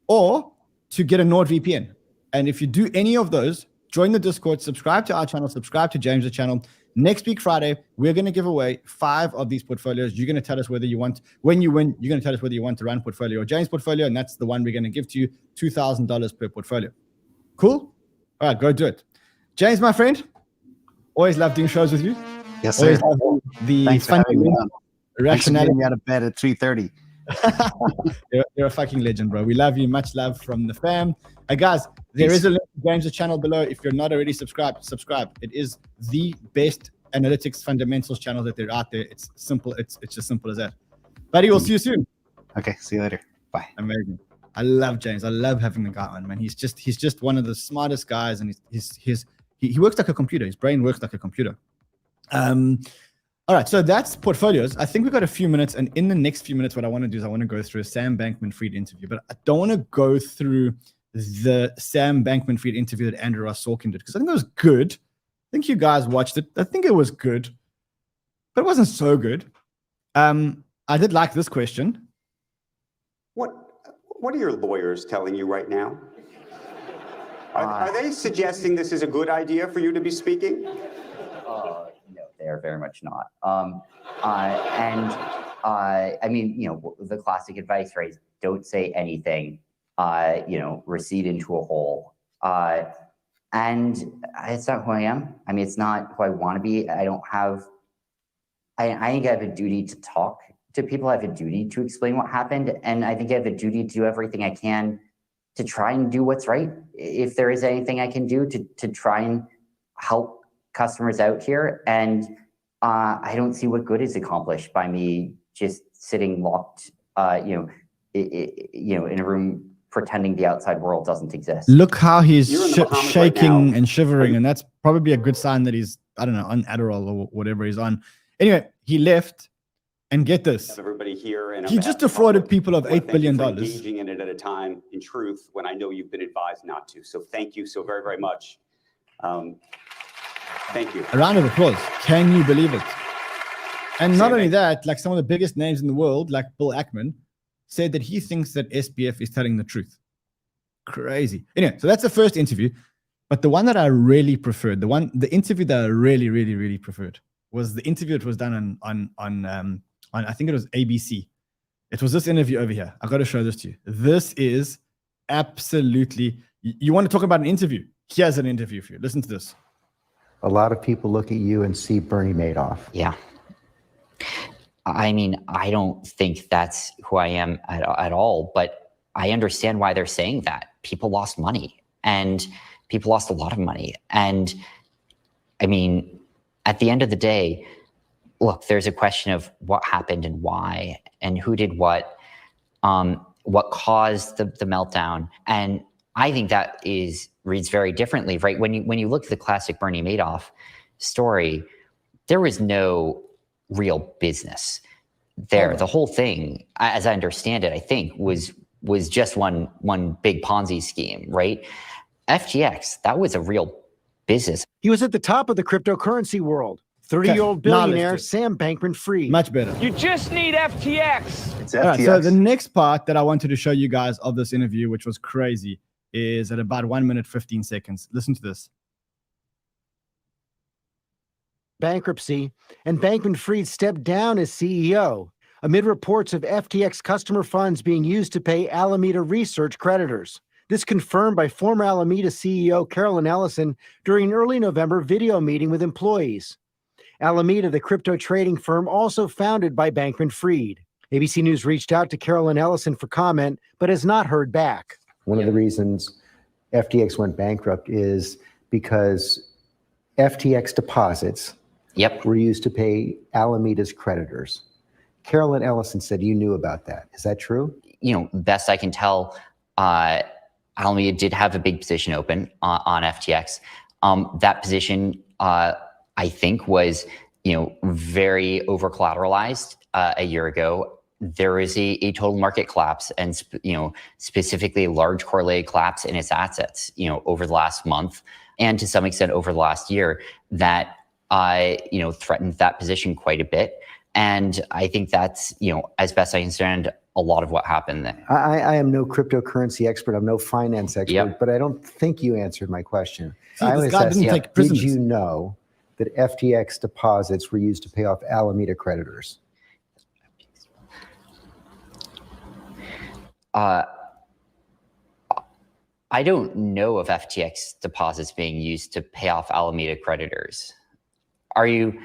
or to get a Nord VPN. And if you do any of those, join the Discord, subscribe to our channel, subscribe to James' channel. Next week, Friday, we're going to give away 5 of these portfolios. You're going to tell us whether you want, when you win, you're going to tell us whether you want to run portfolio or James' portfolio. And that's the one we're going to give to you, $2,000 per portfolio. Cool? All right, go do it. James, my friend, always love doing shows with you. Yes, sir. Always love the Thanks for having me on. rationality. Me out of bed at 3:30. You're a fucking legend, bro. We love you. Much love from the fam. Guys, there is a link to James' channel below. If you're not already subscribed, subscribe. It is the best analytics fundamentals channel that they're out there. It's simple. It's as simple as that. Buddy, we'll see you soon. Okay, see you later. Bye. Amazing. I love James. I love having the guy on, man. He's just one of the smartest guys, and he works like a computer. His brain works like a computer. All right, so that's portfolios. I think we've got a few minutes, and in the next few minutes, what I want to do is I want to go through a Sam Bankman-Fried interview, but I don't want to go through the Sam Bankman-Fried interview that Andrew Ross Sorkin did, because I think it was good. I think you guys watched it. I think it was good, but it wasn't so good. I did like this question. What are your lawyers telling you right now? Are they suggesting this is a good idea for you to be speaking? No, they are very much not. I mean, you know, the classic advice, right? Don't say anything. You know, recede into a hole. And it's not who I am. I mean, it's not who I want to be. I don't have. I think I have a duty to talk to people. I have a duty to explain what happened, and I think I have a duty to do everything I can to try and do what's right. If there is anything I can do to try and help customers out here, and I don't see what good is accomplished by me just sitting locked, in a room pretending the outside world doesn't exist. Look how he's shaking right and shivering, and that's probably a good sign that he's, I don't know, on Adderall or whatever he's on. Anyway, he left, and get this. Everybody here, and he just defrauded people of $8 billion. Engaging in it at a time, in truth, when I know you've been advised not to. So thank you so very, very much. Thank you. A round of applause. Can you believe it? And not only that, like some of the biggest names in the world, like Bill Ackman, said that he thinks that SBF is telling the truth. Crazy. Anyway, so that's the first interview. But the one that I really preferred, the interview that I really, really, really preferred was the interview that was done on I think it was ABC. It was this interview over here. I got to show this to you. This is absolutely, you want to talk about an interview? Here's an interview for you. Listen to this. A lot of people look at you and see Bernie Madoff. Yeah. I mean, I don't think that's who I am at all, but I understand why they're saying that. People lost money, and people lost a lot of money. And I mean, at the end of the day, look, there's a question of what happened and why, and who did what caused the meltdown. And I think that reads very differently, right? When you look at the classic Bernie Madoff story, there was no real business there. The whole thing, as I understand it, I think was just one big Ponzi scheme, right? FTX, that was a real business. He was at the top of the cryptocurrency world. 30-year-old billionaire Sam Bankman-Fried. Much better. You just need FTX. It's All FTX. right, so the next part that I wanted to show you guys of this interview, which was crazy, is at about 1 minute, 15 seconds. Listen to this. Bankruptcy, and Bankman-Fried stepped down as CEO amid reports of FTX customer funds being used to pay Alameda Research creditors. This confirmed by former Alameda CEO Carolyn Ellison during an early November video meeting with employees. Alameda, the crypto trading firm, also founded by Bankman-Fried. ABC News reached out to Carolyn Ellison for comment, but has not heard back. One of the reasons FTX went bankrupt is because FTX deposits were used to pay Alameda's creditors. Carolyn Ellison said you knew about that. Is that true? Best I can tell, Alameda did have a big position open on FTX. That position, I think, was very over collateralized a year ago. There is a total market collapse, and specifically a large correlated collapse in its assets, over the last month, and to some extent over the last year, that threatened that position quite a bit. And I think that's, as best I understand, a lot of what happened there. I am no cryptocurrency expert. I'm no finance expert, but I don't think you answered my question. I was asking, did you know that FTX deposits were used to pay off Alameda creditors? I don't know of FTX deposits being used to pay off Alameda creditors. Are you,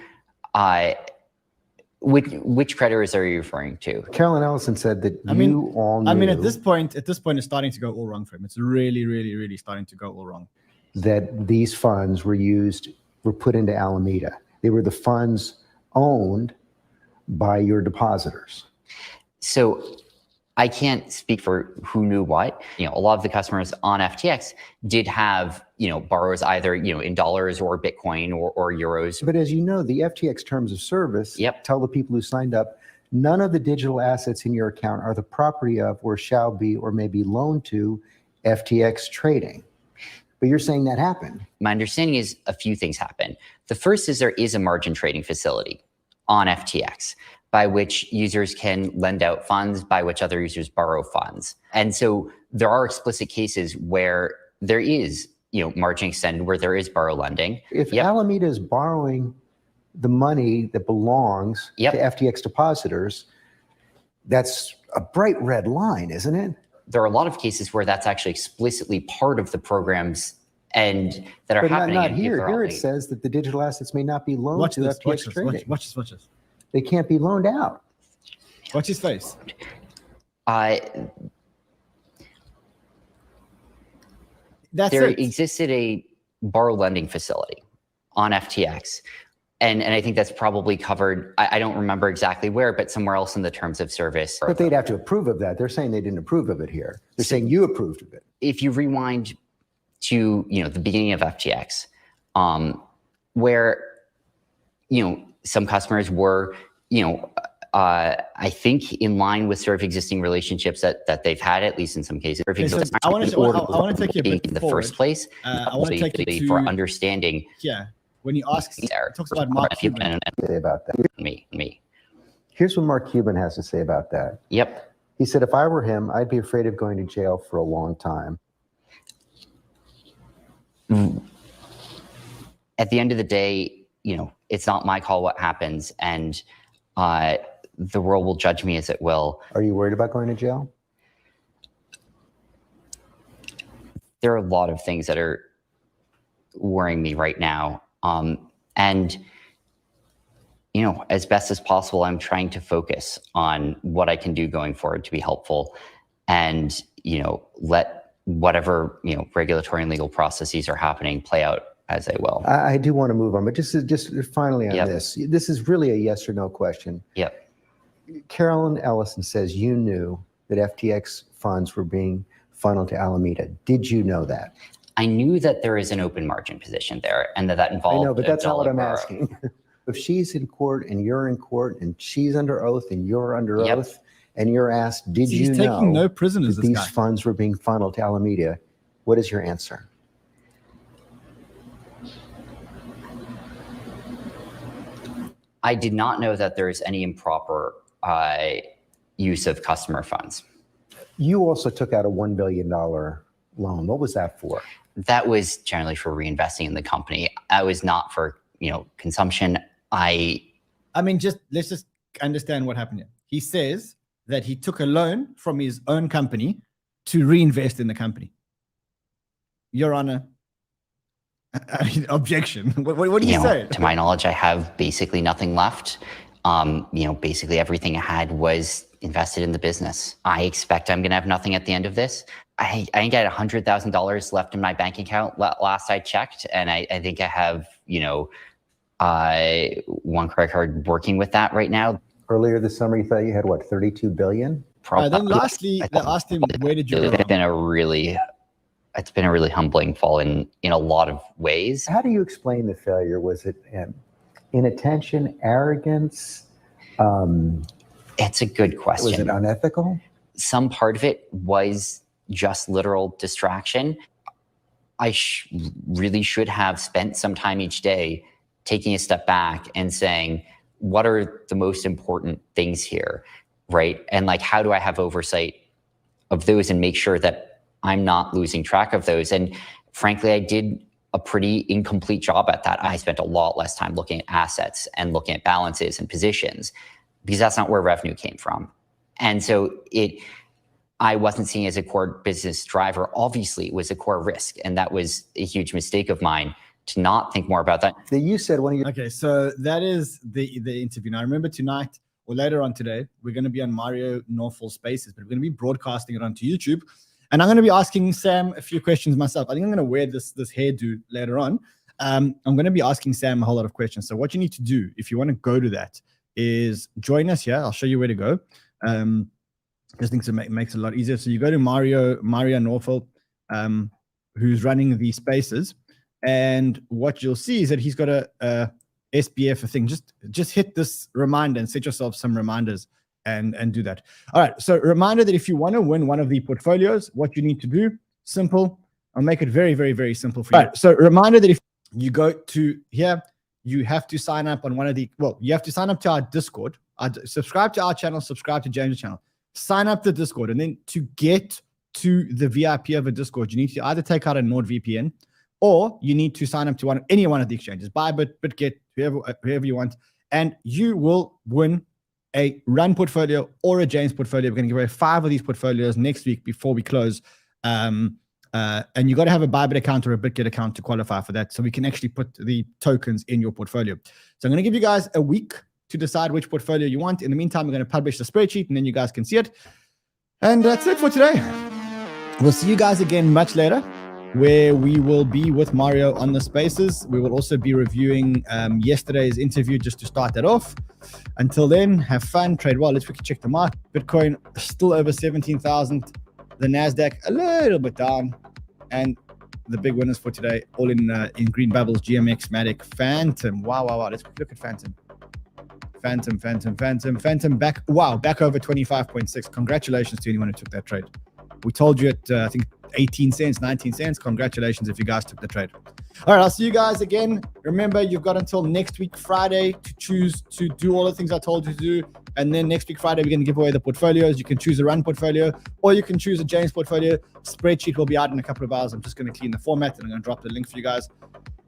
which creditors are you referring to? Carolyn Ellison said that you all knew. I mean, at this point, it's starting to go all wrong for him. It's really, really, really starting to go all wrong. That these funds were put into Alameda. They were the funds owned by your depositors. So I can't speak for who knew what. A lot of the customers on FTX did have, borrows either, in dollars or Bitcoin or euros. But as you know, the FTX terms of service tell the people who signed up, none of the digital assets in your account are the property of or shall be or may be loaned to FTX trading. But you're saying that happened. My understanding is a few things happened. The first is there is a margin trading facility on FTX by which users can lend out funds, by which other users borrow funds. And so there are explicit cases where there is, margin extended, where there is borrow lending. If Alameda is borrowing the money that belongs to FTX depositors, that's a bright red line, isn't it? There are a lot of cases where that's actually explicitly part of the programs and that are happening. Not here. Here it says that the digital assets may not be loaned to FTX trading. Watch this. They can't be loaned out. Watch his face. There existed a borrow lending facility on FTX. And I think that's probably covered, I don't remember exactly where, but somewhere else in the terms of service. But they'd have to approve of that. They're saying they didn't approve of it here. They're saying you approved of it. If you rewind to, the beginning of FTX, where, some customers were, I think in line with sort of existing relationships that they've had, at least in some cases. Okay, so I want to take you a bit in the forward. First place. I want to take you to, for understanding. Yeah, when he asks, talks about Mark Cuban. Say about that. Me. Here's what Mark Cuban has to say about that. Yep. He said, if I were him, I'd be afraid of going to jail for a long time. At the end of the day, it's not my call what happens, and the world will judge me as it will. Are you worried about going to jail? There are a lot of things that are worrying me right now. And, as best as possible, I'm trying to focus on what I can do going forward to be helpful and, let whatever, regulatory and legal processes are happening play out as they will. I do want to move on, but just finally on this. This is really a yes or no question. Yep. Carolyn Ellison says you knew that FTX funds were being funneled to Alameda. Did you know that? I knew that there is an open margin position there and that involved. I know, but that's not what I'm asking. If she's in court and you're in court and she's under oath and you're under oath and you're asked, did you know no prisoners, that these funds were being funneled to Alameda? What is your answer? I did not know that there is any improper use of customer funds. You also took out a $1 billion loan. What was that for? That was generally for reinvesting in the company. That was not for, consumption. Let's just understand what happened here. He says that he took a loan from his own company to reinvest in the company. Your Honor, objection. What do you say? To my knowledge, I have basically nothing left. Basically everything I had was invested in the business. I expect I'm going to have nothing at the end of this, I think I had $100,000 left in my bank account last I checked, and I think I have, you know, one credit card working with that right now. Earlier this summer, you thought you had what, 32 billion? Then lastly, they asked him, where did you go wrong? It's been a really humbling fall in a lot of ways. How do you explain the failure? Was it inattention, arrogance? It's a good question. Was it unethical? Some part of it was just literal distraction. I really should have spent some time each day taking a step back and saying, what are the most important things here, right? And like, how do I have oversight of those and make sure that I'm not losing track of those? And frankly, I did a pretty incomplete job at that. I spent a lot less time looking at assets and looking at balances and positions because that's not where revenue came from. And so I wasn't seeing it as a core business driver. Obviously, it was a core risk, and that was a huge mistake of mine to not think more about that. You said one of your... Okay, so that is the interview. Now, remember tonight or later on today, we're going to be on Mario Norfolk Spaces, but we're going to be broadcasting it onto YouTube. And I'm going to be asking Sam a few questions myself. I think I'm going to wear this hairdo later on. I'm going to be asking Sam a whole lot of questions. So what you need to do, if you want to go to that, is join us here. I'll show you where to go. Just think it makes it a lot easier. So you go to Mario Norfolk, who's running these spaces, and what you'll see is that he's got a SBF thing. Just hit this reminder and set yourself some reminders and do that. All right. So reminder that if you want to win one of the portfolios, what you need to do, simple. I'll make it very, very, very simple for you. Right, so reminder that if you go to here, you have to sign up on you have to sign up to our Discord, subscribe to our channel, subscribe to James' channel. Sign up to Discord, and then to get to the VIP of a Discord, you need to either take out a NordVPN or you need to sign up to any one of the exchanges, BYBIT, Bitget, whoever you want, and you will win a Run portfolio or a James portfolio. We're going to give away 5 of these portfolios next week before we close. And you got to have a BYBIT account or a Bitget account to qualify for that, so we can actually put the tokens in your portfolio. So I'm going to give you guys a week to decide which portfolio you want. In the meantime, we're going to publish the spreadsheet, and then you guys can see it. And that's it for today. We'll see you guys again much later, where we will be with Mario on the spaces. We will also be reviewing yesterday's interview just to start that off. Until then, have fun, trade well. Let's quickly check the market. Bitcoin still over 17,000. The NASDAQ a little bit down. And the big winners for today, all in green bubbles, GMX, Matic, Fantom. Wow. Let's look at Fantom. Fantom back over 25.6. Congratulations to anyone who took that trade. We told you at I think 18 cents, 19 cents. Congratulations if you guys took the trade. All right, I'll see you guys again. Remember, you've got until next week Friday to choose to do all the things I told you to do. And then next week Friday, we're going to give away the portfolios. You can choose a Run portfolio or you can choose a James portfolio. Spreadsheet will be out in a couple of hours. I'm just going to clean the format and I'm going to drop the link for you guys.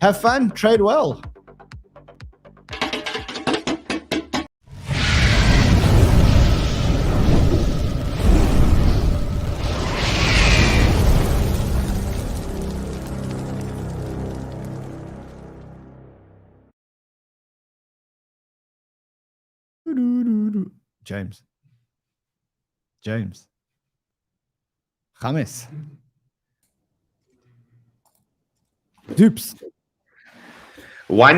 Have fun, trade well. James. James. Dupes. Why